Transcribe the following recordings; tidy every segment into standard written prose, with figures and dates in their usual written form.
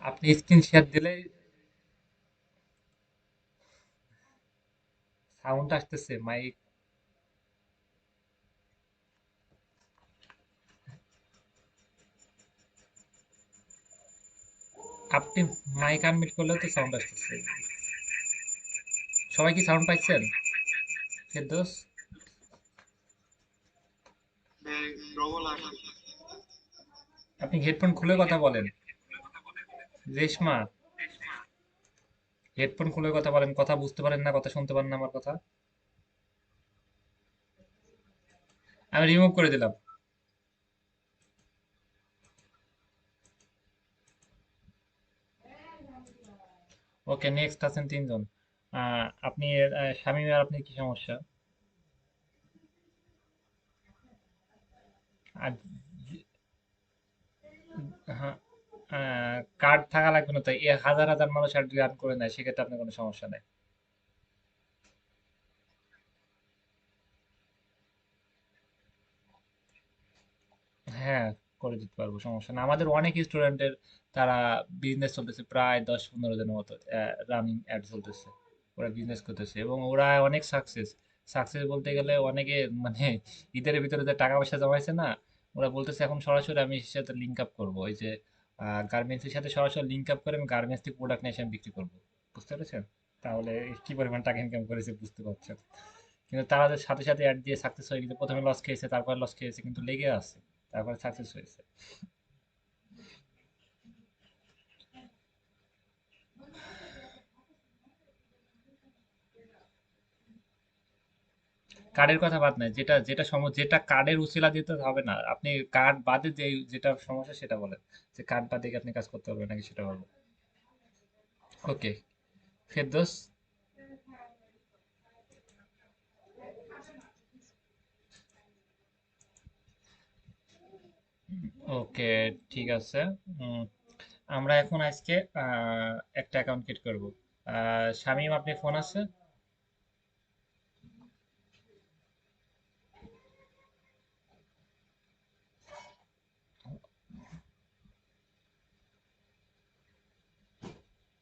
আপনি screen share দিলে sound আসতেছে মাইক। আপনি মাইক আনমিউট করলেও তো সাউন্ড আসতেছে। সবাই কি সাউন্ড পাইছেন? ফেরদৌস, আপনি হেডফোন খুলে কথা বলেন। রেশমা, হেডফোন খুলে কথা বলেন। কথা বুঝতে পারেন না, কথা শুনতে পারেন না আমার কথা? আমি রিমুভ করে দিলাম। ওকে, নেক্সট আছেন তিনজন। আপনি শামীম, আর আপনি কি সমস্যা? আর হ্যাঁ, কার্ড থাকা লাগবে না, তাই হাজার হাজার মানুষ আর রান করে নেয়, সেক্ষেত্রে আপনার কোনো সমস্যা নেই। হ্যাঁ, করে দিতে পারবো, সমস্যা না। আমাদের অনেক স্টুডেন্টের তারা বিজনেস চলতেছে, প্রায় 10-15 জনের মতো রানিং অ্যাড চলতেছে। ওরা বিজনেস করতেছে এবং ওরা অনেক সাকসেস। সাকসেস বলতে গেলে অনেকে মানে ঈদের ভিতরে যে টাকা পয়সা জমাইছে না, ওরা বলতেছে এখন সরাসরি আমি এর সাথে লিঙ্ক আপ করবো। ওই যে গার্মেন্টস এর সাথে সরাসরি লিঙ্ক আপ করে আমি গার্মেন্টস থেকে প্রোডাক্ট নিয়ে এসে আমি বিক্রি করবো। বুঝতে পেরেছেন? তাহলে কি পরিমাণ টাকা ইনকাম করেছে বুঝতে পারছেন। কিন্তু তারা যে সাথে সাথে অ্যাড দিয়ে সাকসেস হয়ে গেছে, প্রথমে লস খেয়েছে, তারপর লস খেয়েছে, কিন্তু লেগে আছে, তারপরে সাকসেস হয়েছে। কার্ডের কথা বাদ নাই, যেটা যেটা যেটা কার্ডের উছিলা দিতে হবে না, আপনি কার্ড বাদে যে যেটা সমস্যা সেটা বলেন। যে কার্ড বাদে কি আপনি কাজ করতে পারবেন নাকি সেটা বলবো। ওকে, ফেরদোস। ওকে, ঠিক আছে। উম, আমরা এখন আজকে একটা অ্যাকাউন্ট ক্রিয়েট করবো। শামীম, আপনি ফোন আছে?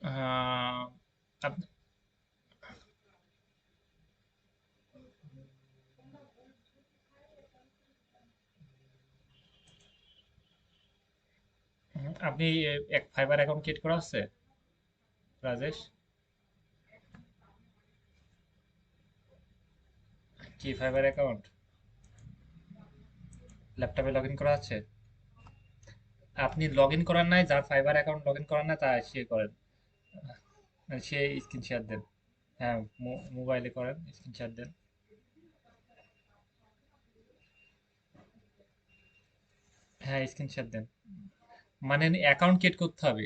আহ, আপ- আপনি এক ফাইবার অ্যাকাউন্ট ক্রিয়েট করা আছে, রাজেশ? কি ফাইবার অ্যাকাউন্ট ল্যাপটপে লগ ইন করা আছে? আপনি লগ ইন করার নাই, যার ফাইবার অ্যাকাউন্ট লগ ইন করার নাই তা সে করেন। সে স্ক্রিন শেয়ার দেন। হ্যাঁ, মোবাইলে করেন, স্ক্রিন শেয়ার দেন। হ্যাঁ, স্ক্রিন শেয়ার দেন। মানে অ্যাকাউন্ট ক্রিয়েট করতে হবে।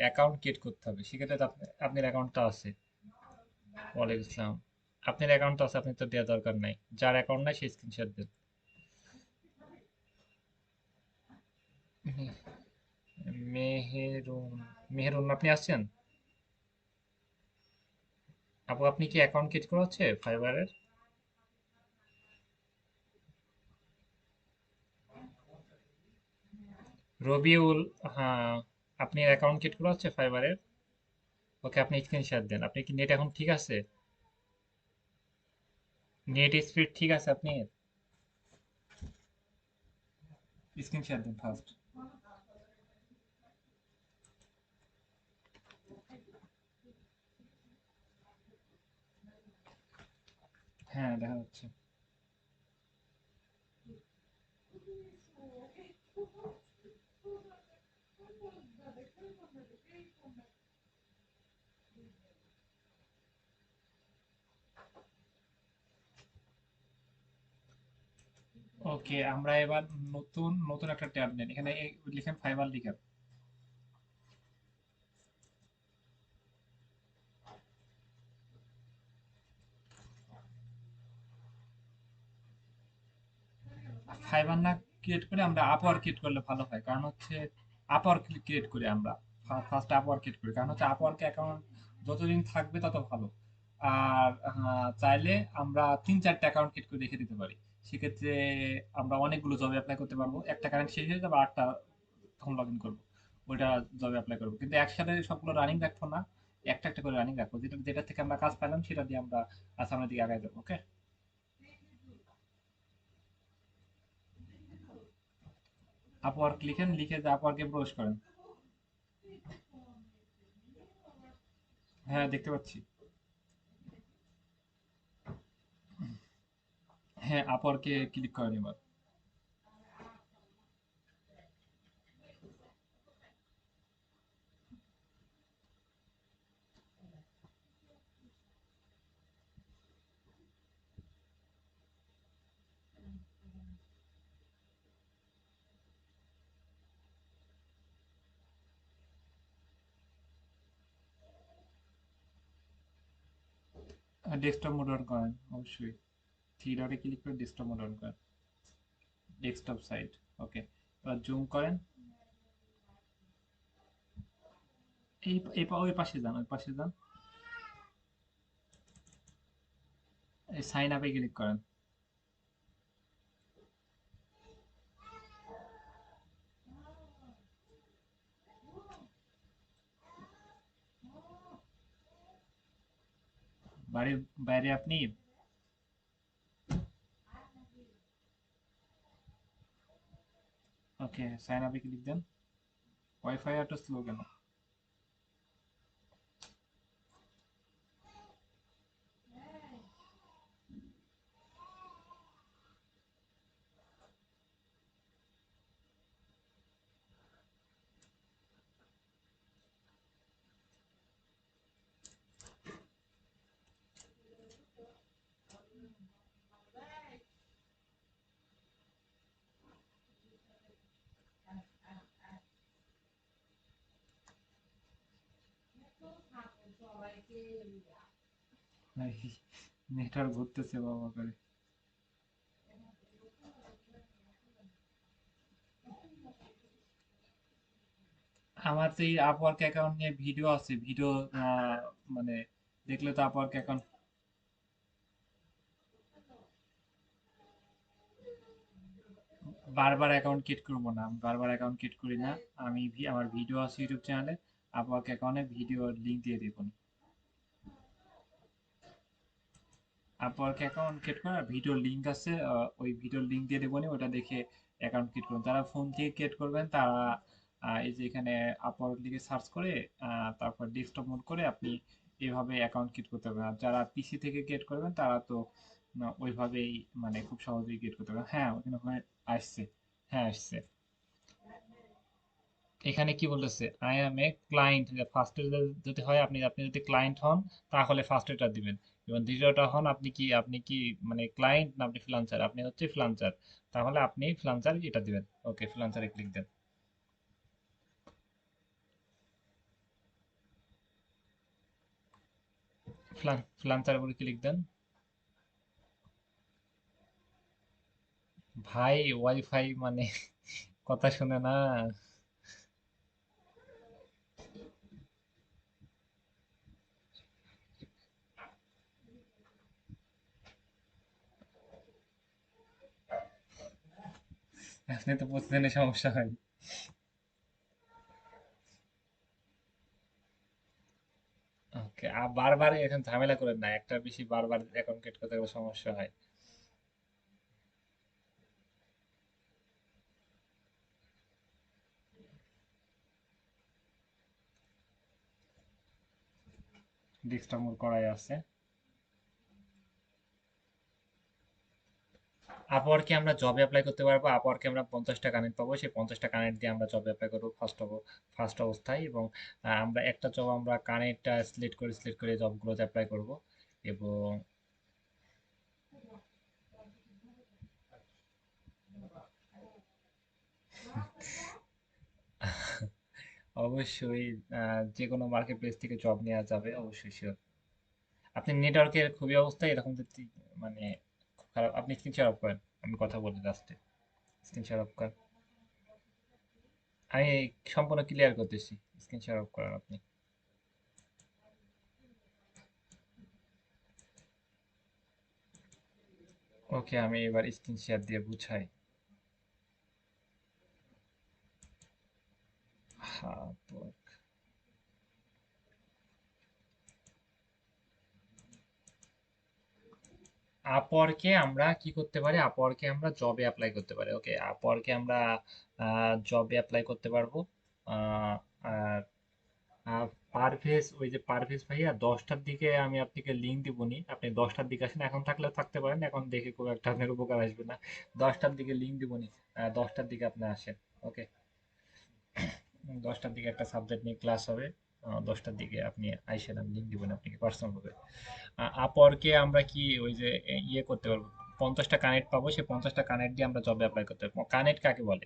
অ্যাকাউন্ট ক্রিয়েট করতে হবে, সেক্ষেত্রে তো আপনার অ্যাকাউন্টটা আছে। ওয়ালাইকুম ইসলাম। আপনার অ্যাকাউন্ট আছে, আপনি তো দেওয়ার দরকার নাই। যার অ্যাকাউন্ট নাই সে স্ক্রিন শেয়ার দেন। মেহেরুন, মেহেরুন আপনি আসছেন? আপু, আপনি কি অ্যাকাউন্ট ক্রিয়েট করা হচ্ছে ফাইবারের? রবিউল, হ্যাঁ, আপনি অ্যাকাউন্ট ক্রিয়েট করা হচ্ছে ফাইবারের? ওকে, আপনি স্ক্রিন শেয়ার দেন। আপনি কি নেট এখন ঠিক আছে? নেট স্পিড ঠিক আছে আপনি? স্ক্রিন শেয়ার দেন ফার্স্ট। হ্যাঁ, দেখা যাচ্ছে। ওকে, আমরা এবার নতুন নতুন একটা ট্যাব নেন। এখানে লিখেন ফাইবার লিখেন। ফাইবার না ক্রিয়েট করে আমরা আপওয়ার্ক ক্রিয়েট করলে ভালো হয়, কারণ হচ্ছে আপওয়ার্ক ক্রিয়েট করি আমরা। ফার্স্ট আপওয়ার্ক ক্রিয়েট করি, কারণ হচ্ছে আপওয়ার্ক অ্যাকাউন্ট যতদিন থাকবে তত ভালো। আর চাইলে আমরা 3-4টা অ্যাকাউন্ট ক্রিয়েট করে রেখে দিতে পারি। সেক্ষেত্রে আমরা অনেকগুলো জবে অ্যাপ্লাই করতে পারবো, একটা কারেন্ট শেষ হয়ে যাবে, আটটা তখন লগ ইন করবো। ওইটা জবে অ্যাপ্লাই করবো, কিন্তু একসাথে সবগুলো রানিং রাখবো না, একটা একটা করে রানিং রাখবো, যেটা যেটা থেকে আমরা কাজ পেলাম সেটা দিয়ে আমরা সামনের দিকে আগাই যাবো। ওকে, আপওয়ার্ক লিখেন, লিখে যে আপওয়ার্কে প্রবেশ করেন। হ্যাঁ, দেখতে পাচ্ছি। হ্যাঁ, আপওয়ার্কে ক্লিক করেন এবার। ডেস্কটপ মোড অন করেন অবশ্যই, থ্রি ডটে ক্লিক করে ডেস্কটপ মোড অন করেন, ডেস্কটপ সাইট। ওকে, এবার জুম করেন। ওই পাশে যান, ওই পাশে যান, এই সাইন আপে ক্লিক করেন। বাড়ির বাইরে আপনি, ওকে সাইন আপে ক্লিক দেন। ওয়াইফাই এত স্লো কেন? নেটওয়ার্ক ঘুরতেছে বাবা করে। আমার তো এই আপওয়ার্ক অ্যাকাউন্ট নিয়ে ভিডিও আছে, ভিডিও মানে দেখলে তো আপওয়ার্ক অ্যাকাউন্ট। বারবার অ্যাকাউন্ট ক্রিয়েট করবো না, আমি বারবার অ্যাকাউন্ট ক্রিয়েট করি না। আমি আমার ভিডিও আছে ইউটিউব চ্যানেলে, আপওয়ার্ক অ্যাকাউন্টে ভিডিও লিংক দিয়ে দিব। আপওয়ার্ক অ্যাকাউন্ট ক্রিয়েট করার ভিডিও লিংক আছে, ওই ভিডিওর লিংক দিয়ে দেবো নি, ওটা দেখে অ্যাকাউন্ট ক্রিয়েট করুন। যারা ফোন থেকে ক্রিয়েট করবেন তারা এই যে এখানে আপওয়ার্ক লিখে সার্চ করে তারপর ডেস্কটপ মোড করে আপনি এইভাবে অ্যাকাউন্ট ক্রিয়েট করতে পারবেন। আর যারা পিসি থেকে ক্রিয়েট করবেন তারা তো ওইভাবেই মানে খুব সহজেই ক্রিয়েট করতে পারবেন। হ্যাঁ, ওখানে হয়ে আসছে। হ্যাঁ, আসছে। এখানে কি বলতেছে, আই অ্যাম এ ক্লায়েন্ট, ফার্স্টে যদি হয়, আপনি আপনি যদি ক্লায়েন্ট হন তাহলে ফার্স্ট এটা দিবেন, এবং দ্বিতীয়টা হন আপনি কি মানে ক্লায়েন্ট না আপনি ফ্রিল্যান্সার, আপনি হচ্ছে ফ্রিল্যান্সার, তাহলে আপনি ফ্রিল্যান্সার এটা দিবেন। ওকে, ফ্রিল্যান্সারে ক্লিক দেন। ফ্রিল্যান্সার উপরে ক্লিক দেন। ভাই, ওয়াইফাই মানে কথা শুনে না। আপনি তো প্রতিদিনের সমস্যা হয়। ওকে, আর বারবার এখন ঝামেলা করেন না, একটা বেশি বারবার অ্যাকাউন্ট ক্রিয়েট করতে গেলে সমস্যা হয়। ডেস্কটপ মোড করাই আছে। আপওয়ার্কে আমরা জবে অ্যাপ্লাই করতে পারবো, আপওয়ার্কে আমরা 50টা কানেক্ট পাবো, সেই 50টা কানেক্ট দিয়ে আমরা জবে অ্যাপ্লাই করবো ফার্স্ট অবস্থায়, এবং আমরা একটা জব আমরা কানেক্টটা সিলেক্ট করে জবগুলোতে অ্যাপ্লাই করব। এবং অবশ্যই যে কোনো মার্কেট প্লেস থেকে জব নেওয়া যাবে, অবশ্যই শিওর। আপনি নেটওয়ার্কের খুবই অবস্থা এরকম যদি মানে খুব খারাপ, আপনি স্ক্রিন শেয়ার অফ করেন, আমি কথা বলি লাস্টে। স্ক্রিন শেয়ার অফ করেন, আমি সম্পূর্ণ ক্লিয়ার করতেছি। স্ক্রিন শেয়ার অফ করেন আপনি। ওকে, আমি এবার স্ক্রিন শেয়ার দিয়ে বুঝাই। Upwork। আপওয়ার্কে আমরা কি করতে পারি? আপওয়ার্কে আমরা জবে অ্যাপ্লাই করতে পারি। ওকে, আপওয়ার্কে আমরা জবে অ্যাপ্লাই করতে পারবো। আহ, আর পারভেজ, ওই যে পারভেজ ভাইয়া 10টার দিকে আমি আপনাকে লিঙ্ক দিবনি, আপনি 10টার দিকে আসেন, এখন থাকলে থাকতে পারেন, এখন দেখে খুব একটা আপনার উপকার আসবে না। 10টার দিকে লিঙ্ক দিবনি, 10টার দিকে আপনি আসেন। ওকে, 10টার দিকে একটা সাবজেক্ট নিয়ে ক্লাস হবে। 10টার দিকে আপনি আইসেন, আমি লিঙ্ক দিবেন আপনাকে পার্সোনাল ভাবে। আপওয়ার্কে আমরা কি ওই যে ইয়ে করতে পারবো, 50টা কানেক্ট পাবো, সেই 50টা কানেক্ট দিয়ে আমরা জবে অ্যাপ্লাই করতে পারবো। কানেক্ট কাকে বলে?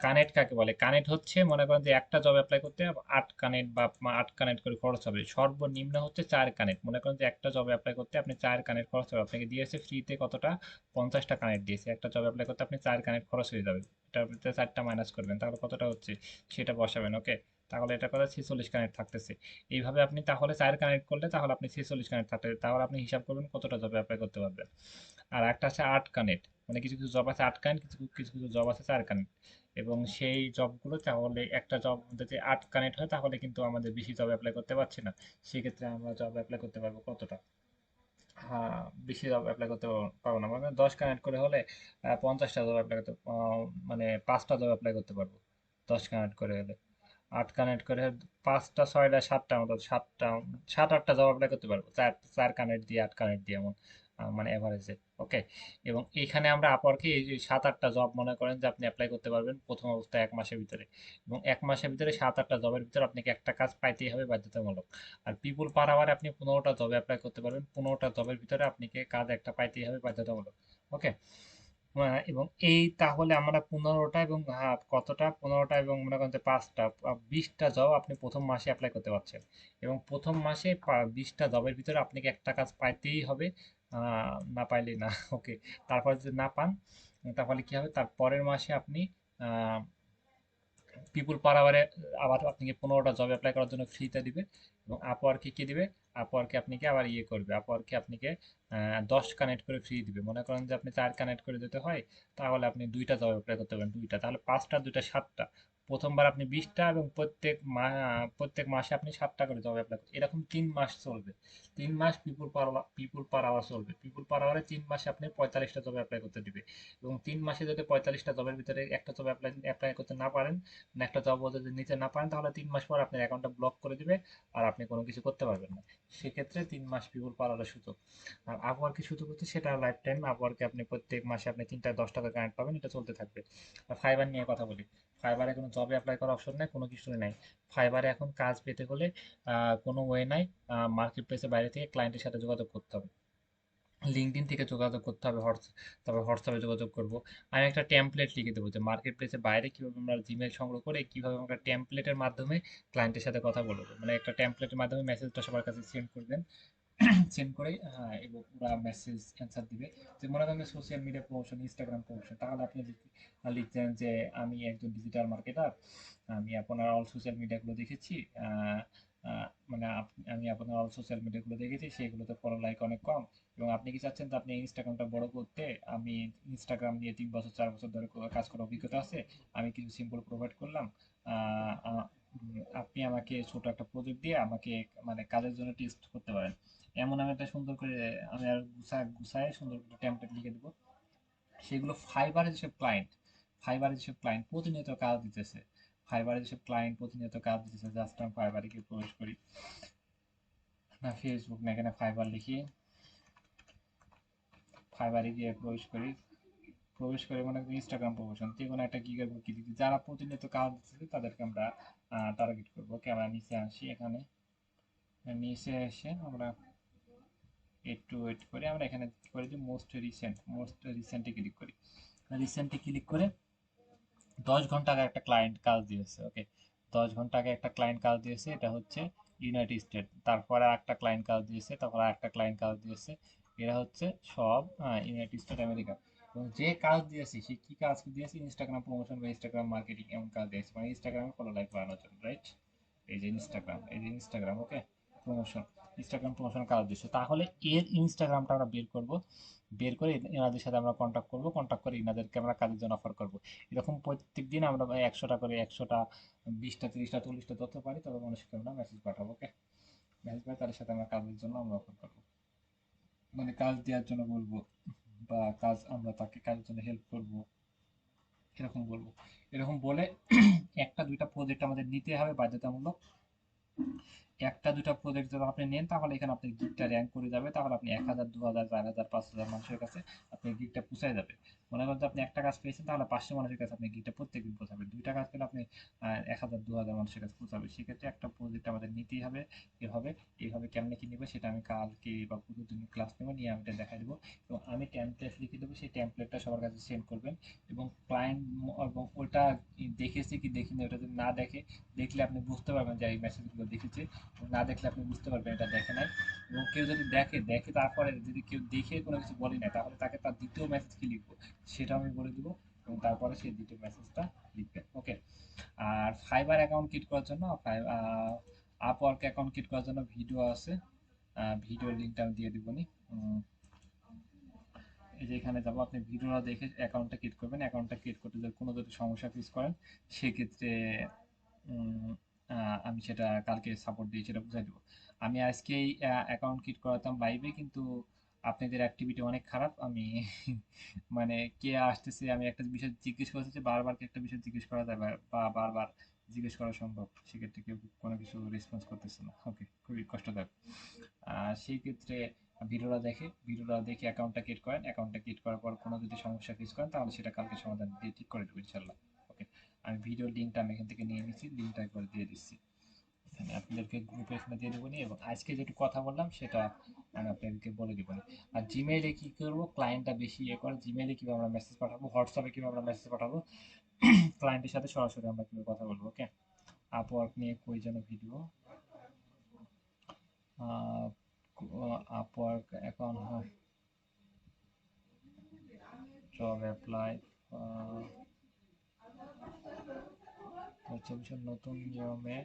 কানেক্ট কাকে বলে? কানেক্ট হচ্ছে, মনে করেন যে একটা জব অ্যাপ্লাই করতে 8 কানেক্ট বা 8 কানেক্ট করে খরচ হবে, সর্বনিম্ন হচ্ছে 4 কানেক্ট। মনে করেন যে একটা জব অ্যাপ্লাই করতে আপনি 4 কানেক্ট খরচ হবে, আপনাকে দিয়েছে ফ্রিতে কতটা? 50টা কানেক্ট দিয়েছে, একটা জব অ্যাপ্লাই করতে আপনি 4 কানেক্ট খরচ হয়ে যাবে। এটার ভিতরে 4টা মাইনাস করবেন, তাহলে কতটা হচ্ছে সেটা বসাবেন। ওকে, তাহলে এটা কথা 46 কানেক্ট থাকতেছে। এইভাবে আপনি তাহলে 4 কানেক্ট করলে তাহলে আপনি 46 কানেক্ট থাকতে, তাহলে আপনি হিসাব করবেন কতটা জবে অ্যাপ্লাই করতে পারবেন। আর একটা আছে 8 কানেক্ট, মানে কিছু কিছু জব আছে 8 কানেক্ট, কিছু কিছু কিছু জব আছে 4 কানেক্ট। এবং সেই জবগুলো, তাহলে একটা জব যদি 8 কানেক্ট হয় তাহলে কিন্তু আমাদের বেশি জব অ্যাপ্লাই করতে পারছি না। সেক্ষেত্রে আমরা জব অ্যাপ্লাই করতে পারবো কতটা? হ্যাঁ, বেশি জব অ্যাপ্লাই করতে পারবো না, মানে 10 কানেক্ট করে হলে 50টা জব অ্যাপ্লাই করতে, মানে 5টা জব অ্যাপ্লাই করতে পারবো 10 কানেক্ট করে হলে। 8 কানেক্ট করে 5টা 6টা 7টা মতো, 7-8টা জব অ্যাপ্লাই করতে পারবো, চার চার কানেক্ট দিয়ে 8 কানেক্ট দিয়ে এমন, মানে অ্যাভারেজে। ওকে, এবং এখানে আমরা আপওয়ার্কে এই যে 7-8টা জব মনে করেন যে আপনি অ্যাপ্লাই করতে পারবেন প্রথম অবস্থায় 1 মাসের ভিতরে, এবং 1 মাসের ভিতরে 7-8টা জবের ভিতরে আপনাকে একটা কাজ পাইতেই হবে বাধ্যতামূলক। আর পিপুল পার আওয়ারে আপনি 15টা জবে অ্যাপ্লাই করতে পারবেন, 15টা জবের ভিতরে আপনাকে কাজ একটা পাইতেই হবে বাধ্যতামূলক। ওকে, এবং এই তাহলে আমরা 15টা এবং কতটা, 15টা এবং মনে করেন যে 5টা, 20টা জব আপনি প্রথম মাসে অ্যাপ্লাই করতে পারছেন। এবং প্রথম মাসে 20টা জবের ভিতরে আপনাকে একটা কাজ পাইতেই হবে, না পাইলে না। ওকে, তারপর যদি না পান তাহলে কি হবে, তার পরের মাসে আপনি পিপুল পার আওয়ারে আবার আপনাকে 15টা জব অ্যাপ্লাই করার জন্য ফ্রিতে দিবে। এবং আপওয়ার্কে কি দিবে? আপওয়ার্কে আপনাকে আবার ইয়ে করবে, আপওয়ার্কে আপনাকে 10 কানেক্ট করে ফ্রি দিবে। মনে করেন যে আপনি 4 কানেক্ট করে দিতে হয়, তাহলে আপনি 2টা জব অ্যাপ্লাই করতে পারেন, 2টা, তাহলে 5টা 2টা 7টা। প্রথমবার আপনি 20টা, এবং প্রত্যেক মাসে আপনি 7টা করে জব অ্যাপ্লাই করতে, এরকম 3 মাস চলবে। 3 মাস পিপুল পার আওয়ার চলবে, পিপুল পার আওয়ারে 3 মাসে আপনি 45টা জব অ্যাপ্লাই করতে দিবে। এবং 3 মাসে যদি 45টা জবের ভিতরে একটা জব অ্যাপ্লাই করতে না পারেন, মানে একটা জব যদি নিতে না পারেন, তাহলে 3 মাস পর আপনার অ্যাকাউন্টটা ব্লক করে দিবে, আর আপনি কোনো কিছু করতে পারবেন না। সেক্ষেত্রে 3 মাস পিপুল পাওয়ার সুযোগ। আর আপওয়ার্কে সুযোগ হচ্ছে সেটা লাইফ টাইম, আপওয়ার্কে আপনি প্রত্যেক মাসে আপনি 3টা 10 টাকা কানেক্ট পাবেন, এটা চলতে থাকবে। আর ফাইবার নিয়ে কথা বলি, ফাইবারে কোনো জবে অ্যাপ্লাই করার অপশন নেই, কোনো কিছুই নাই। ফাইবারে এখন কাজ পেতে হলে কোনো ওয়ে নাই, মার্কেট প্লেসের বাইরে থেকে ক্লায়েন্টের সাথে যোগাযোগ করতে হবে, লিঙ্কডইন থেকে যোগাযোগ করতে হবে, তারপর হোয়াটসঅ্যাপে যোগাযোগ করব। আমি একটা টেমপ্লেট লিখে দেবো যে মার্কেট প্লেসের বাইরে কীভাবে আমরা জিমেল সংগ্রহ করে কীভাবে আমরা টেমপ্লেটের মাধ্যমে ক্লায়েন্টের সাথে কথা বলবো, মানে একটা টেমপ্লেটের মাধ্যমে মেসেজটা সবার কাছে সেন্ড করবেন। সেন্ড করে, হ্যাঁ, এবং ওরা মেসেজ অ্যান্সার দিবে। যে মনে করেন social media promotion, Instagram promotion, তাহলে আপনি লিখছেন যে আমি একজন ডিজিটাল মার্কেটার, আমি আপনার অল সোশ্যাল মিডিয়াগুলো দেখেছি, আহ, মানে আমি আপনার অল সোশ্যাল মিডিয়াগুলো দেখেছি, সেগুলোতে ফলো লাইক অনেক কম, এবং আপনি কি চাচ্ছেন যে আপনি ইনস্টাগ্রামটা বড় করতে, আমি ইনস্টাগ্রাম নিয়ে 3 বছর 4 বছর ধরে কাজ করার অভিজ্ঞতা আছে, আমি কিছু সিম্পল প্রোভাইড করলাম, আহ, আহ, আপনি আমাকে ছোট একটা প্রজেক্ট দিয়ে আমাকে মানে কাজের জন্য টেস্ট করতে পারেন। এমন আমি একটা সুন্দর করে, আমি আর গুছায় সুন্দর করে টেমপ্লেট লিখে দেবো। সেগুলো ফাইবারে যেসব ক্লায়েন্ট প্রতিনিয়ত কাজ দিতেছে, জাস্ট আমি ফাইবারে গিয়ে প্রবেশ করি, না ফেসবুক না, এখানে ফাইবার লিখি, ফাইবারে গিয়ে প্রবেশ করে মনে করি ইনস্টাগ্রাম প্রমোশন, যে কোনো একটা গিগার বুকি দিচ্ছি, যারা প্রতিনিয়ত কাজ দিচ্ছে তাদেরকে আমরা টার্গেট করবো। ওকে, আমরা নিচে আসি, এখানে নিচে এসে আমরা একটু ওয়েট করে আমরা এখানে করে দিই মোস্ট রিসেন্টে ক্লিক করি। রিসেন্টে ক্লিক করে 10 ঘন্টা আগে একটা ক্লায়েন্ট কাজ দিয়েছে। ওকে, 10 ঘন্টা আগে একটা ক্লায়েন্ট কাজ দিয়েছে, এটা হচ্ছে ইউনাইটেড স্টেট। তারপরে একটা ক্লায়েন্ট কাজ দিয়েছে, তারপর একটা ক্লায়েন্ট কাজ দিয়েছে, এরা হচ্ছে সব ইউনাইটেড স্টেট আমেরিকা। এবং যে কাজ দিয়েছে সে কি কাজ দিয়েছে, ইনস্টাগ্রাম প্রমোশন বা ইনস্টাগ্রাম মার্কেটিং এমন কাজ দিয়েছে, মানে ইনস্টাগ্রামে ফলো লাইক বাড়ানোর জন্য, রাইট? এই যে ইনস্টাগ্রাম, ওকে, প্রমোশন। ইনস্টাগ্রাম প্রমোশন কাজ দিচ্ছে, তাহলে এর ইনস্টাগ্রামটা আমরা বের করব, বের করে এনাদের সাথে আমরা কন্ট্যাক্ট করব, কন্ট্যাক্ট করে এনাদেরকে আমরা কাজের জন্য অফার করব। এরকম প্রত্যেক দিন আমরা 100টা করে, 100টা, 20টা, 30টা, 40টা তথ্য পারি, তবে মানুষকে আমরা মেসেজ পাঠাবো। ওকে, মেসেজ পাই, তাদের সাথে আমরা কাজের জন্য আমরা অফার করবো, মানে কাজ দেওয়ার জন্য বলবো, বা কাজ আমরা তাকে কাজের জন্য হেল্প করব, এরকম বলবো। এরকম বলে একটা দুইটা প্রজেক্ট আমাদের নিতে হবে বাধ্যতামূলক। একটা দুটা প্রজেক্ট যদি আপনি নেন, তাহলে এখানে আপনার গিগটা র্যাঙ্ক করে যাবে, তাহলে আপনি 1000, 2000, 4000, 5000 মানুষের কাছে আপনার গিগটা পৌঁছায় যাবে। মনে করেন যে আপনি একটা কাজ পেয়েছেন, তাহলে 500 মানুষের কাছে আপনি গিগটা প্রত্যেকদিন পৌঁছাবে। দুইটা কাজ পেলে আপনি 1000, 2000 মানুষের কাছে পৌঁছাবে। সেক্ষেত্রে একটা প্রজেক্ট আমাদের নিতেই হবে। এভাবে এইভাবে কেমনে কি নিবে সেটা আমি কালকে বা পুরোদিন ক্লাস নেবো, নিয়ে আমি এটা দেখাই দেবো। এবং আমি টেমপ্লেট লিখে দেবো, সেই টেমপ্লেটটা সবার কাছে সেন্ড করবেন। এবং ক্লায়েন্ট, এবং ওটা দেখেছে কি দেখিনি, ওটা যদি না দেখে, দেখলে আপনি বুঝতে পারবেন যে এই মেসেজগুলো দেখেছে। না দেখলে আপনি বুঝতে পারবেন এটা দেখে নাই। এবং কেউ যদি দেখে, তারপরে যদি কেউ দেখে কোনো কিছু বলি না, তাহলে তাকে তার দ্বিতীয় মেসেজ কি লিখবো সেটা আমি বলে দিব, এবং তারপরে সেই দ্বিতীয় মেসেজটা লিখবে। ওকে। আর ফাইবার অ্যাকাউন্ট ক্রিয়েট করার জন্য, আপওয়ার্ক অ্যাকাউন্ট ক্রিয়েট করার জন্য ভিডিও আছে, ভিডিওর লিঙ্কটা আমি দিয়ে দিব নি। এই যে এখানে যাবো, আপনি ভিডিওটা দেখে অ্যাকাউন্টটা ক্রিয়েট করবেন। অ্যাকাউন্টটা ক্রিয়েট করতে যদি কোনো যদি সমস্যা ফেস করেন, সেক্ষেত্রে উম, আমি সেটা কালকে সাপোর্ট দিয়ে সেটা বুঝাই দেবো। আমি আজকেই অ্যাকাউন্ট ক্রিয়েট করাতাম লাইভে, কিন্তু আপনাদের অ্যাক্টিভিটি অনেক খারাপ। আমি মানে কে আসতেছে, আমি একটা বিষয় জিজ্ঞেস করতেছি, বারবার কি একটা বিষয় জিজ্ঞেস করা যাবে, বা বারবার জিজ্ঞেস করা সম্ভব, সেক্ষেত্রে কেউ কোনো কিছু রেসপন্স করতেছে না। ওকে, খুবই কষ্টদায়ক। সেই ক্ষেত্রে ভিডিওটা দেখে অ্যাকাউন্টটা ক্রিয়েট করেন। অ্যাকাউন্টটা ক্রিয়েট করার পর কোনো যদি সমস্যা ফেস করেন, তাহলে সেটা কালকে সমাধান দিয়ে ঠিক করে দেবো ইনশাল্লাহ। ওকে, আমি ভিডিওর লিঙ্কটা আমি এখান থেকে নিয়ে নিচ্ছি, লিঙ্কটা একবার দিয়ে দিচ্ছি এখানে, আপনাদেরকে গ্রুপে এখানে দিয়ে দেবো নি। এবং আজকে যেটুকু কথা বললাম সেটা আমি আপনাদেরকে বলে দেবো নি। আর জিমেইলে কি করবো, ক্লায়েন্টটা বেশি ইয়ে করে, জিমেইলে কীভাবে আমরা মেসেজ পাঠাবো, হোয়াটসঅ্যাপে কীভাবে আমরা মেসেজ পাঠাবো, ক্লায়েন্টের সাথে সরাসরি আমরা কীভাবে কথা বলবো। ওকে, আপওয়ার্ক নিয়ে কই যেন ভিডিও, আপওয়ার্ক অ্যাকাউন্ট, হয় জব অ্যাপ্লাই, হচ্ছে নতুন নিয়মে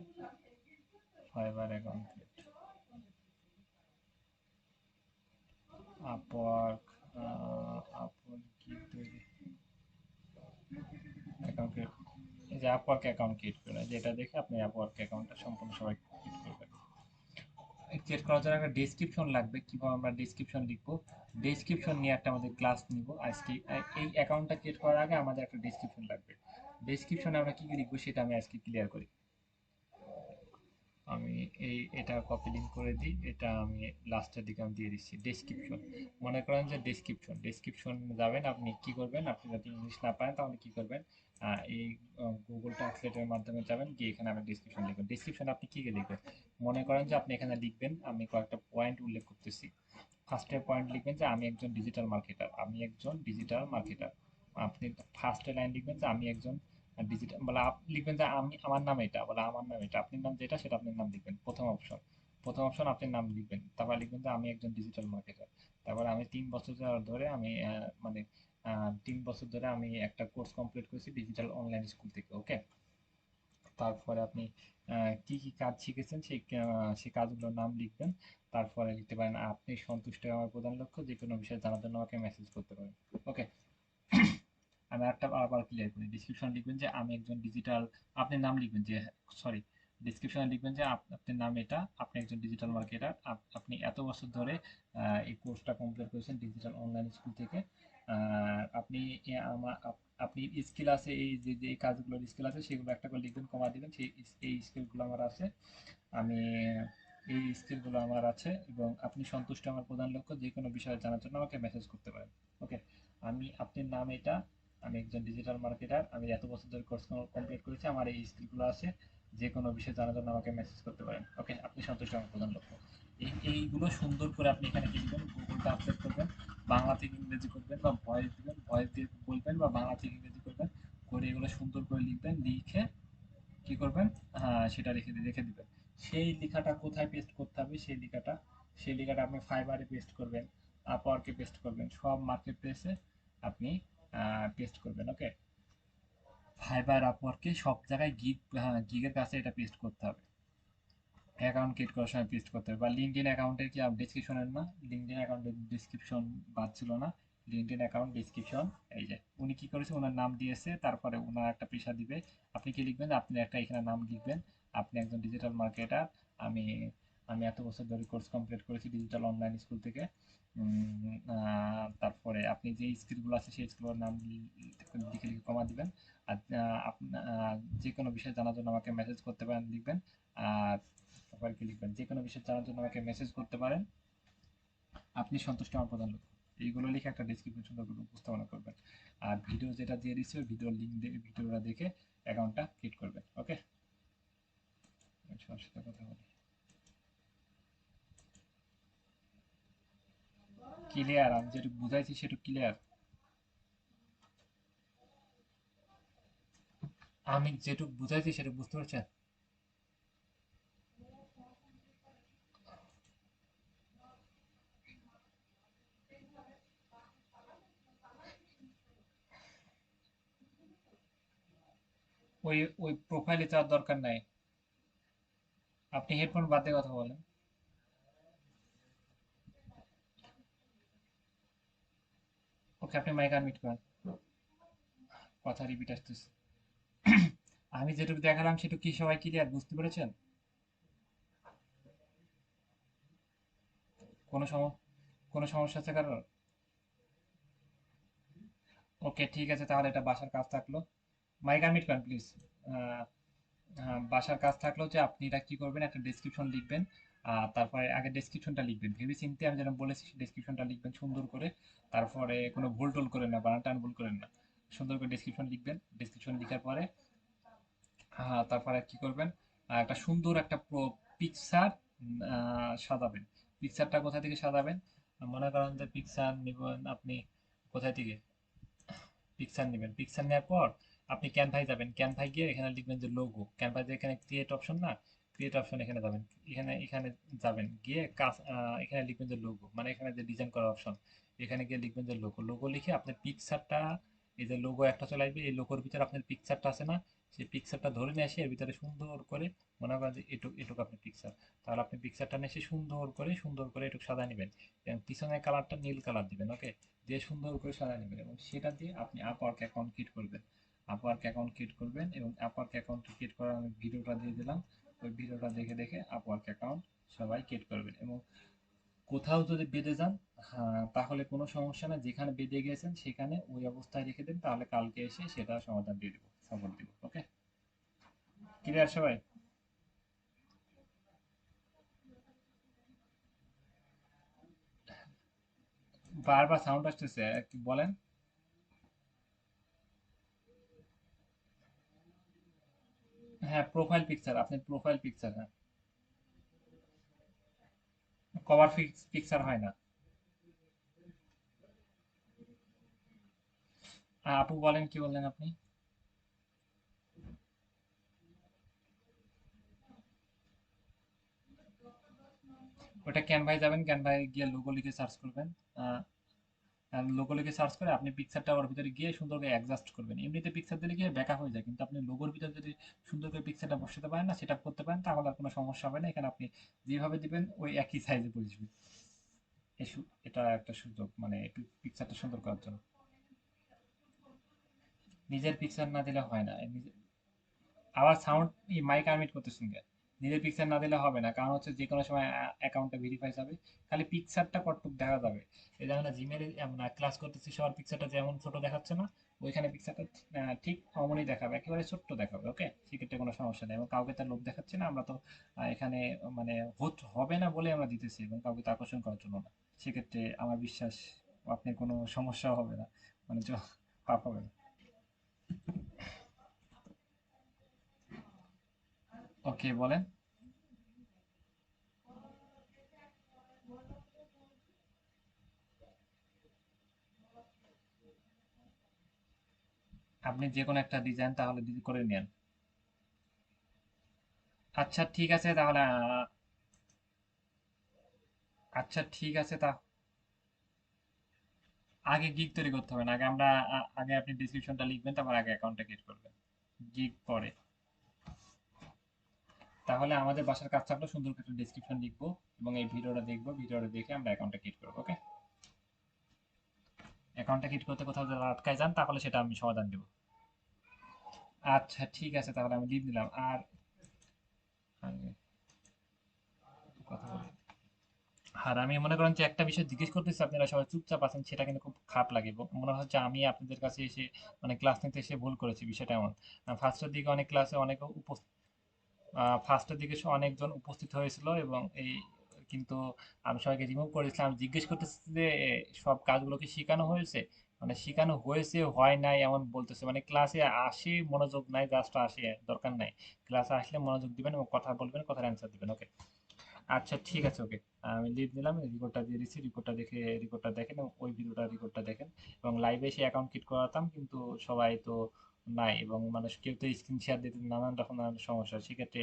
ফাইবার অ্যাকাউন্ট, আপওয়ার্ক, আপওয়ার্ক কি তৈরি অ্যাকাউন্ট, এই যে আপওয়ার্ক অ্যাকাউন্ট ক্রিয়েট করে, যেটা দেখে আপনি আপওয়ার্ক অ্যাকাউন্টটা সম্পূর্ণ সবাই ক্রিয়েট করবেন। ক্রিয়েট করার জন্য একটা ডেসক্রিপশন লাগবে, কিভাবে আমরা ডেসক্রিপশন লিখবো, ডেসক্রিপশন নিয়ে একটা আমাদের ক্লাস নিব আজকে। এই অ্যাকাউন্টটা ক্রিয়েট করার আগে আমাদের একটা ডেসক্রিপশন লাগবে। ডেসক্রিপশনে আমরা কি কি লিখবো সেটা আমি আজকে ক্লিয়ার করি। আমি এটা কপি লিঙ্ক করে দিই, এটা আমি লাস্টের দিকে আমি দিয়ে দিচ্ছি ডেসক্রিপশন। মনে করেন যে ডেসক্রিপশন যাবেন, আপনি কি করবেন, আপনি যদি ইংলিশ না পারেন তাহলে কি করবেন, এই গুগল ট্রান্সলেটের মাধ্যমে যাবেন, গিয়ে এখানে আপনি ডেসক্রিপশন লিখবেন। ডেসক্রিপশন আপনি কি কি লিখবেন, মনে করেন যে আপনি এখানে লিখবেন, আমি কয়েকটা পয়েন্ট উল্লেখ করতেছি। ফার্স্টের পয়েন্ট লিখবেন যে আমি একজন ডিজিটাল মার্কেটার, আমি একজন ডিজিটাল মার্কেটার। আপনি ফার্স্টের লাইন লিখবেন যে আমি একজন ডিজিটাল, বলে আপনি লিখবেন যে আমি, আমার নাম এটা, বলে আমার নাম এটা, আপনার নাম যেটা সেটা আপনার নাম লিখবেন। প্রথম অপশন আপনার নাম লিখবেন, তারপর লিখবেন যে আমি একজন ডিজিটাল মার্কেটার। তারপর আমি 3 বছর ধরে আমি মানে 3 বছর ধরে আমি একটা কোর্স কমপ্লিট করেছি ডিজিটাল অনলাইন স্কুল থেকে। ওকে, তারপরে আপনি কি কি কাজ শিখেছেন সেই কাজগুলোর নাম লিখবেন। তারপরে লিখতে পারেন আপনি সন্তুষ্ট আমার প্রধান লক্ষ্য, যে কোনো বিষয়ে জানার জন্য আমাকে মেসেজ করতে পারেন। ওকে, আমি একটা আবার ক্লিয়ার করি। ডিসক্রিপশন লিখবেন যে আমি একজন ডিজিটাল, আপনি নাম লিখবেন যে, সরি, ডিসক্রিপশনে লিখবেন যে আপনার নাম এটা, আপনি একজন ডিজিটাল মার্কেটার, আপনি এত বছর ধরে এই কোর্সটা কমপ্লিট করেছেন ডিজিটাল অনলাইন স্কুল থেকে। আপনি আমার আপনি স্কিল আছে, এই যে যে কাজগুলোর স্কিল আছে সেগুলো একটা করে লিখবেন, কমা দিবেন, সেই এই স্কিলগুলো আমার আছে, আমি এই স্কিলগুলো আমার আছে, এবং আপনি সন্তুষ্ট আমার প্রধান লক্ষ্য, যে কোনো বিষয়ে জানার জন্য আমাকে মেসেজ করতে পারেন। ওকে, আমি আপনার নাম এটা, আমি একজন ডিজিটাল মার্কেটার, আমি এত বছর ধরে কোর্স কমপ্লিট করেছি, আমার এই স্কিলগুলো আছে, যে কোনো বিষয়ে জানার জন্য আমাকে মেসেজ করতে পারেন। ওকে, আপনি সন্তুষ্ট আমার প্রধান লক্ষ্য। এইগুলো সুন্দর করে আপনি এখানে কি দিবেন, গুগল ট্রান্সলেট করবেন, বাংলা থেকে ইংরেজি করবেন, বা ভয়েস দিবেন, ভয়েস দিয়ে বলবেন, বা বাংলা থেকে ইংরেজি করবেন, করে এগুলো সুন্দর করে লিখবেন, লিখে কি করবেন, হ্যাঁ সেটা রেখে দিবেন। সেই লেখাটা কোথায় পেস্ট করতে হবে, সেই লেখাটা আপনি ফাইবারে পেস্ট করবেন, আপওয়ার্কে পেস্ট করবেন, সব মার্কেট প্লেসে আপনি পেস্ট করবেন। ওকে, ফাইবার আপওয়ার্কে সব জায়গায় গিগের কাছে এটা পেস্ট করতে হবে। অ্যাকাউন্ট ক্রিয়েট করার সময় পেস্ট করতে হবে, বা লিঙ্কডইন অ্যাকাউন্টের কি ডেসক্রিপশনের না, লিঙ্কডইন অ্যাকাউন্টের ডেসক্রিপশন বাদ ছিল না, লিঙ্কডইন অ্যাকাউন্ট ডেসক্রিপশন। এই যে উনি কি করেছে, ওনার নাম দিয়েছে, তারপরে ওনার একটা পেশা দিবে। আপনি কি লিখবেন, আপনি একটা এখানে নাম লিখবেন, আপনি একজন ডিজিটাল মার্কেটার। আমি আমি এত বছর ধরে কোর্স কমপ্লিট করেছি ডিজিটাল অনলাইন স্কুল থেকে। তারপরে আপনি যে স্কিলগুলো আছে সেই স্কিলের নাম লিখে লিখে কমা দিবেন। আর যে কোনো বিষয় জানার জন্য আমাকে মেসেজ করতে পারেন লিখবেন। আর তারপর কি লিখবেন, যে কোনো বিষয় জানার জন্য আমাকে মেসেজ করতে পারেন, আপনি সন্তুষ্ট আমার প্রধান লক্ষ্য। এইগুলো লিখে একটা ডেসক্রিপশন সুন্দর করে উপস্থাপনা করবেন। আর ভিডিও যেটা দিয়ে দিচ্ছি ওই ভিডিওর লিঙ্ক দিয়ে ভিডিওটা দেখে অ্যাকাউন্টটা ক্রিয়েট করবেন। ওকে, সবার সাথে কথা বলি। ক্লিয়ার? আমি যেটুকু বুঝাইছি সেটুকু ক্লিয়ার? আমি যেটুকু বুঝাইছি সেটুকু বুঝতে পারছেন? ওই ওই প্রোফাইলে যাওয়ার দরকার নাই। আপনি হেডফোন বাদ দিয়ে কথা বলেন। ওকে, আপনি মাইক আনমিউট করেন। কথা রিপিট আসতেছে। আমি যেটুকু দেখালাম সেটুকু কি সবাই ক্লিয়ার বুঝতে পেরেছেন? কোনো কোনো সমস্যা আছে কারোর? ওকে, ঠিক আছে, তাহলে এটা বাসার কাজ থাকলো। মাইক আনমিউট করেন প্লিজ। বাসার কাজ থাকলো যে আপনি এটা কি করবেন, একটা ডেসক্রিপশন লিখবেন। তারপরে আগে ডেসক্রিপশনটা লিখবেন ভেবে চিন্তে, আমি যেরকম বলেছি ডেসক্রিপশনটা লিখবেন সুন্দর করে। তারপরে কোনো ভুল টুল করেন না, বানান টান ভুল করেন না। সুন্দর করে ডেসক্রিপশন লিখবেন। ডেসক্রিপশন লিখার পরে তারপরে কি করবেন, একটা সুন্দর একটা পিকচার সাজাবেন। পিকচারটা কোথা থেকে সাজাবেন? মনে করেন যে পিকচার নেবেন আপনি কোথায় থেকে, পিকচার নেবেন। পিকচার নেওয়ার পর আপনি ক্যানভায় যাবেন, ক্যানভায় গিয়ে এখানে লিখবেন যে লোগো। ক্যানভায় যে এখানে ক্রিয়েট অপশন না, ক্রিয়েট অপশন এখানে যাবেন। এখানে এখানে যাবেন গিয়ে কাজ, এখানে লিখবেন যে লোগো, মানে এখানে যে ডিজাইন করার অপশন, এখানে গিয়ে লিখবেন যে লোগো। লোগো লিখে আপনার পিকচারটা, এই যে লোগো একটা চলে আসবে, এই লোগোর ভিতরে আপনার পিকচারটা আছে না, সেই পিকচারটা ধরে নিয়ে এসে এর ভিতরে সুন্দর করে মনে করেন যে এটুক এটুক আপনার পিকচার। তাহলে আপনি পিকচারটা নিয়ে এসে সুন্দর করে এটুক সাদা নেবেন, এবং পিছনের কালারটা নীল কালার দিবেন। ওকে, দিয়ে সুন্দর করে সাজায় নেবেন, এবং সেটা দিয়ে আপনি আপওয়ার্ক অ্যাকাউন্ট ক্রিয়েট করবেন। আপওয়ার্ক অ্যাকাউন্ট ক্রিয়েট করবেন, এবং আপওয়ার্ক অ্যাকাউন্ট ক্রিয়েট করার আমি ভিডিওটা দিয়ে দিলাম। ওই ভিডিওটা দেখে দেখে আপওয়ার্ক অ্যাকাউন্ট সবাই ক্রিয়েট করবেন। এবং কোথাও যদি বেঁধে যান, হ্যাঁ, তাহলে কোনো সমস্যা না, যেখানে বেঁধে গিয়েছেন সেখানে ওই অবস্থায় রেখে দেন, তাহলে কালকে এসে সেটা সমাধান দিয়ে দেবো, সাপোর্ট দিব। ওকে, ক্লিয়ার সবাই? বারবার সাউন্ড আসতেছে, কি বলেন? হ্যাঁ, প্রোফাইল পিকচার, আপনার প্রোফাইল পিকচার, হ্যাঁ। কভার পিকচার হয় না। আপু বলেন, কি বললেন আপনি? ওটা ক্যানভায় যাবেন, ক্যানভায় গিয়ে লোগো লিখে সার্চ করবেন। লোগো লিখে সার্চ করে আপনি পিকচারটা ওর ভিতরে গিয়ে সুন্দর করে অ্যাডজাস্ট করবেন। এমনিতে পিকচার দিলে গিয়ে ব্যাকআপ হয়ে যায়, কিন্তু আপনি লোগোর ভিতরে যদি সুন্দর করে পিকচারটা বসাতে পারেন না, সেটা করতে পারেন, তাহলে আর কোনো সমস্যা হবে না। এখানে আপনি যেভাবে দিবেন ওই একই সাইজে বসবে। এটা একটা সুযোগ, মানে একটু পিকচারটা সুন্দর করার জন্য। নিজের পিকচার না দিলে হয় না। আবার সাউন্ড, মাইক আনমিউট করতেছেন কেন? নিজের পিকচার না দিলে হবে না, কারণ হচ্ছে যে কোনো সময় অ্যাকাউন্টটা ভেরিফাই যাবে। খালি পিকচারটা কতটুক দেখা যাবে, এই যেমন জিমেলে আমরা ক্লাস করতেছি, সবার পিকচারটা যেমন ছোট দেখাচ্ছে না, ওইখানে পিকচারটা ঠিক অমনই দেখাবে, একেবারে ছোট্ট দেখাবে। ওকে, সেক্ষেত্রে কোনো সমস্যা নেই, এবং কাউকে তার লোভ দেখাচ্ছে না আমরা তো। এখানে মানে হবে না বলে আমরা দিতেছি, এবং কাউকে তো আকর্ষণ করার জন্য না। সেক্ষেত্রে আমার বিশ্বাস আপনার কোনো সমস্যা হবে না, মানে পাপ হবে না। ওকে, বলেন। আপনি যে কোনো একটা ডিজাইন তাহলে করে নেন। আচ্ছা ঠিক আছে তাহলে, আচ্ছা ঠিক আছে আগে গিগ তৈরি করতে হবে না, আগে আমরা আগে আপনি ডিসক্রিপশনটা লিখবেন, তারপর আগে অ্যাকাউন্টটা ক্রিয়েট করবেন। গিগ পরে। তাহলে আমাদের বাসার কাজ থাকলো, সুন্দর করে একটা ডেসক্রিপশন লিখবো এবং এই ভিডিওটা দেখবো, ভিডিওটা দেখে আমরা অ্যাকাউন্টটা ক্রিয়েট করবো। ওকে, অ্যাকাউন্টটা ক্রিয়েট করতে কোথাও যদি আটকায় যান তাহলে সেটা আমি সমাধান দেবো। আচ্ছা ঠিক আছে, তাহলে আমি লিভ নিলাম। আর আমি কথা বলি। আর আমি মনে করেন যে একটা বিষয় জিজ্ঞেস করতেছি, আপনারা সবাই চুপচাপ আছেন, সেটা কিন্তু খুব খারাপ লাগে। মনে হচ্ছে আমি আপনাদের কাছে এসে মানে ক্লাস নিতে এসে ভুল করেছি, বিষয়টা এমন। ফার্স্টের দিকে অনেক ক্লাসে অনেক ফার্স্টের দিকে অনেকজন উপস্থিত হয়েছিল এবং এই কিন্তু আমি সবাইকে রিমুভ করেছিলাম। আমি জিজ্ঞেস করতেছি যে সব কাজগুলো কি শেখানো হয়েছে, মানে শেখানো হয়েছে হয় নাই এমন বলতেছে। মানে ক্লাসে আসে মনোযোগ নাই, জাস্ট আসে, দরকার নাই। ক্লাসে আসলে মনোযোগ দিবেন এবং কথা বলবেন, কথার অ্যান্সার দিবেন। ওকে, আচ্ছা ঠিক আছে। ওকে, আমি লিভ নিলাম, রিপোর্টটা দিয়ে দিচ্ছি। রিপোর্টটা দেখেন এবং ওই ভিডিওটা রিপোর্টটা দেখেন। এবং লাইভে এসে অ্যাকাউন্ট ক্রিয়েট করাতাম, কিন্তু সবাই তো নাই এবং মানুষ কেউ তো স্ক্রিন শেয়ার দিতে, নানান রকম নানান সমস্যা। সেক্ষেত্রে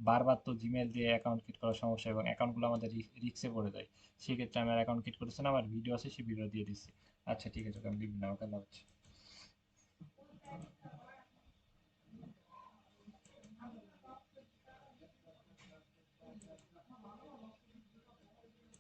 বারবার তো জিমেল দিয়ে অ্যাকাউন্ট ক্রিয়েট করার সমস্যা এবং অ্যাকাউন্টগুলো আমাদের রিক্সে পড়ে যায়। সেক্ষেত্রে আমি আর অ্যাকাউন্ট ক্রিয়েট করতেছি না, আমার ভিডিও আছে, সেই ভিডিও দিয়ে দিচ্ছি। আচ্ছা ঠিক আছে, ওকে, আমি লিভ নিলাম। ওকে, আল্লাহ হাফেজ।